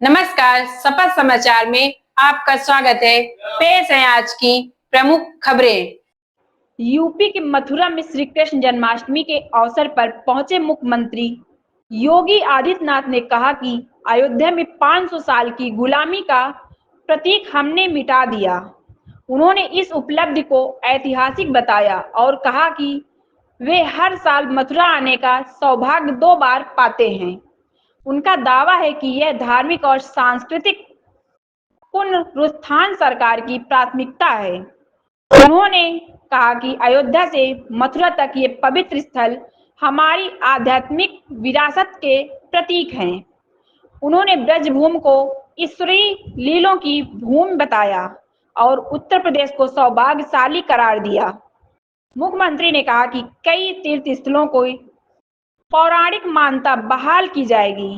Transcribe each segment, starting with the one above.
नमस्कार, सपा समाचार में आपका स्वागत है। पेश है आज की प्रमुख खबरें। यूपी के मथुरा में श्री कृष्ण जन्माष्टमी के अवसर पर पहुंचे मुख्यमंत्री योगी आदित्यनाथ ने कहा कि अयोध्या में 500 साल की गुलामी का प्रतीक हमने मिटा दिया। उन्होंने इस उपलब्धि को ऐतिहासिक बताया और कहा कि वे हर साल मथुरा आने का सौभाग्य 2 बार पाते हैं। उनका दावा है कि यह धार्मिक और सांस्कृतिक पुनरुत्थान सरकार की प्राथमिकता है। उन्होंने कहा कि अयोध्या से मथुरा तक ये पवित्र स्थल हमारी आध्यात्मिक विरासत के प्रतीक हैं। उन्होंने ब्रजभूमि को ईश्वरीय लीलों की भूमि बताया और उत्तर प्रदेश को सौभाग्यशाली करार दिया। मुख्यमंत्री ने कहा कि कई तीर्थ स्थलों को पौराणिक मान्यता बहाल की जाएगी।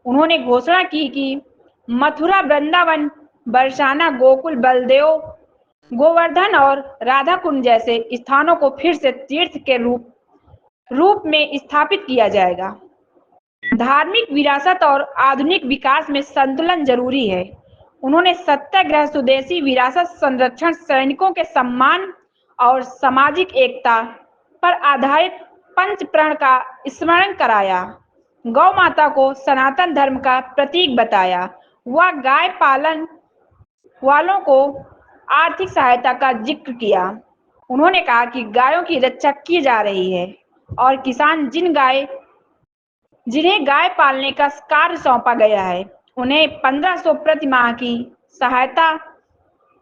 उन्होंने घोषणा की कि मथुरा, वृंदावन, बरसाना, गोकुल, बलदेव, गोवर्धन और राधा कुंड जैसे स्थानों को फिर से तीर्थ के रूप में स्थापित किया जाएगा। धार्मिक विरासत और आधुनिक विकास में संतुलन जरूरी है। उन्होंने सत्याग्रह, स्वदेशी विरासत संरक्षण, सैनिकों के सम्मान और सामाजिक एकता पर आधारित पंचप्रण का स्मरण कराया। गौ माता को सनातन धर्म का प्रतीक बताया। वह गाय पालन वालों को आर्थिक सहायता का जिक्र किया। उन्होंने कहा कि गायों की रक्षा की जा रही है और किसान जिन्हें गाय पालने का कार्य सौंपा गया है, उन्हें 1500 प्रति माह की सहायता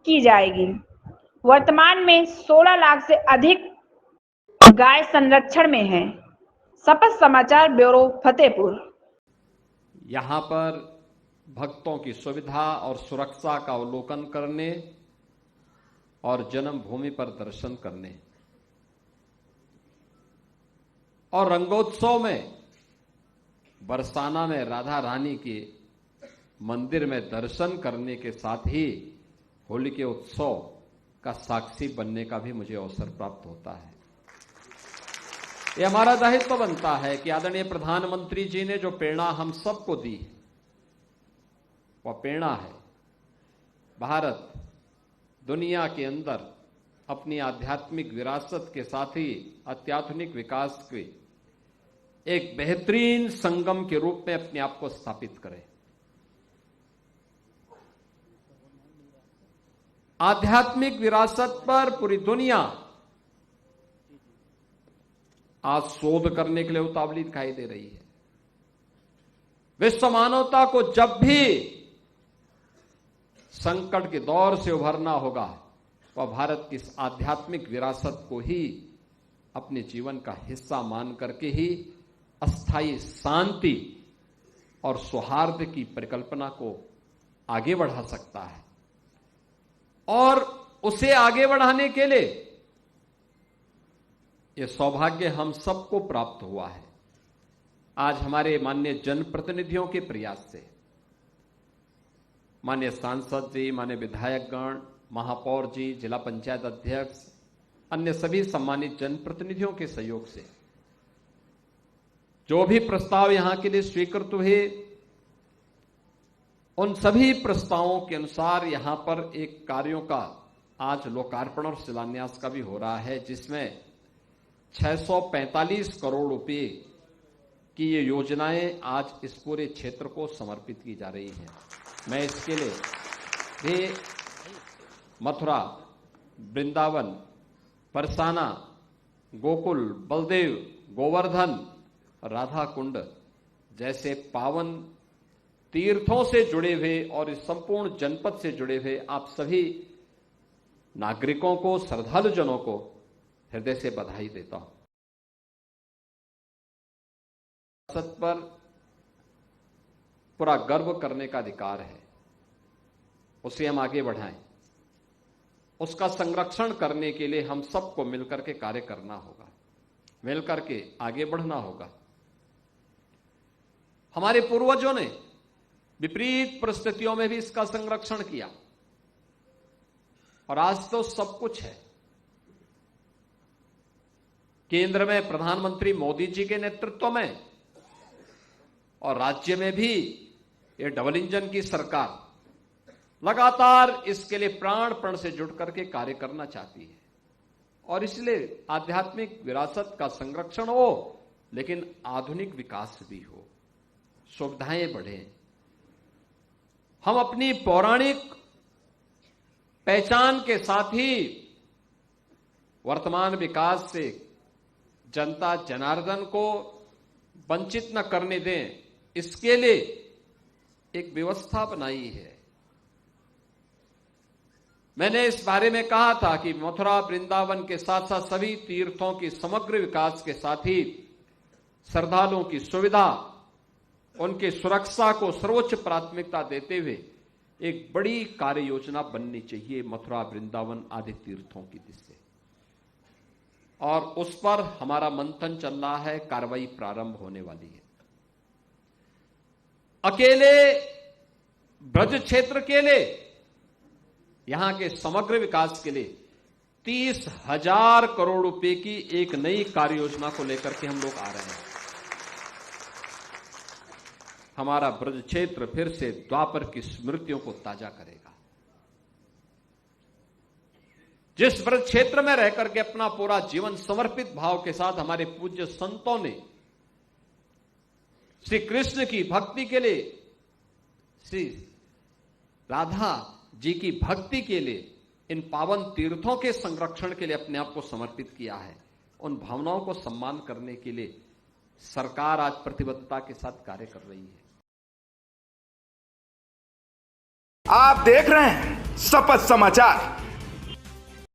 की जाएगी। वर्तमान में 16 लाख से अधिक गाय संरक्षण में हैं। सपा समाचार ब्यूरो, फतेहपुर। यहाँ पर भक्तों की सुविधा और सुरक्षा का अवलोकन करने और जन्मभूमि पर दर्शन करने और रंगोत्सव में बरसाना में राधा रानी के मंदिर में दर्शन करने के साथ ही होली के उत्सव का साक्षी बनने का भी मुझे अवसर प्राप्त होता है। ये हमारा दायित्व बनता है कि आदरणीय प्रधानमंत्री जी ने जो प्रेरणा हम सबको दी, वह प्रेरणा है भारत दुनिया के अंदर अपनी आध्यात्मिक विरासत के साथ ही अत्याधुनिक विकास के एक बेहतरीन संगम के रूप में अपने आप को स्थापित करे। आध्यात्मिक विरासत पर पूरी दुनिया आज शोध करने के लिए उतावली दिखाई दे रही है। विश्व मानवता को जब भी संकट के दौर से उभरना होगा, वह भारत की इस आध्यात्मिक विरासत को ही अपने जीवन का हिस्सा मान करके ही अस्थायी शांति और सौहार्द की परिकल्पना को आगे बढ़ा सकता है। और उसे आगे बढ़ाने के लिए यह सौभाग्य हम सबको प्राप्त हुआ है। आज हमारे माननीय जनप्रतिनिधियों के प्रयास से, माननीय सांसद जी, माननीय विधायकगण, महापौर जी, जिला पंचायत अध्यक्ष, अन्य सभी सम्मानित जनप्रतिनिधियों के सहयोग से जो भी प्रस्ताव यहां के लिए स्वीकृत हुए, उन सभी प्रस्तावों के अनुसार यहां पर एक कार्यों का आज लोकार्पण और शिलान्यास का भी हो रहा है, जिसमें 645 करोड़ रुपए की ये योजनाएं आज इस पूरे क्षेत्र को समर्पित की जा रही हैं। मैं इसके लिए भी मथुरा, वृंदावन, बरसाना, गोकुल, बलदेव, गोवर्धन, राधा कुंड जैसे पावन तीर्थों से जुड़े हुए और इस संपूर्ण जनपद से जुड़े हुए आप सभी नागरिकों को, श्रद्धालुजनों को हृदय से बधाई देता हूं। विरासत पर पूरा गर्व करने का अधिकार है, उसे हम आगे बढ़ाएं। उसका संरक्षण करने के लिए हम सबको मिलकर के कार्य करना होगा, मिलकर के आगे बढ़ना होगा। हमारे पूर्वजों ने विपरीत परिस्थितियों में भी इसका संरक्षण किया और आज तो सब कुछ है। केंद्र में प्रधानमंत्री मोदी जी के नेतृत्व में और राज्य में भी ये डबल इंजन की सरकार लगातार इसके लिए प्राण से जुट करके कार्य करना चाहती है और इसलिए आध्यात्मिक विरासत का संरक्षण हो, लेकिन आधुनिक विकास भी हो, सुविधाएं बढ़े। हम अपनी पौराणिक पहचान के साथ ही वर्तमान विकास से जनता जनार्दन को वंचित न करने दें, इसके लिए एक व्यवस्था बनाई है। मैंने इस बारे में कहा था कि मथुरा वृंदावन के साथ साथ सभी तीर्थों की समग्र विकास के साथ ही श्रद्धालुओं की सुविधा, उनकी सुरक्षा को सर्वोच्च प्राथमिकता देते हुए एक बड़ी कार्य योजना बननी चाहिए मथुरा वृंदावन आदि तीर्थों की दिशा, और उस पर हमारा मंथन चल रहा है, कार्रवाई प्रारंभ होने वाली है। अकेले ब्रज क्षेत्र के लिए, यहां के समग्र विकास के लिए 30,000 करोड़ रुपए की एक नई कार्य योजना को लेकर के हम लोग आ रहे हैं। हमारा ब्रज क्षेत्र फिर से द्वापर की स्मृतियों को ताजा करेगा। जिस ब्रज क्षेत्र में रह करके अपना पूरा जीवन समर्पित भाव के साथ हमारे पूज्य संतों ने श्री कृष्ण की भक्ति के लिए, श्री राधा जी की भक्ति के लिए, इन पावन तीर्थों के संरक्षण के लिए अपने आप को समर्पित किया है, उन भावनाओं को सम्मान करने के लिए सरकार आज प्रतिबद्धता के साथ कार्य कर रही है। आप देख रहे हैं शपथ समाचार।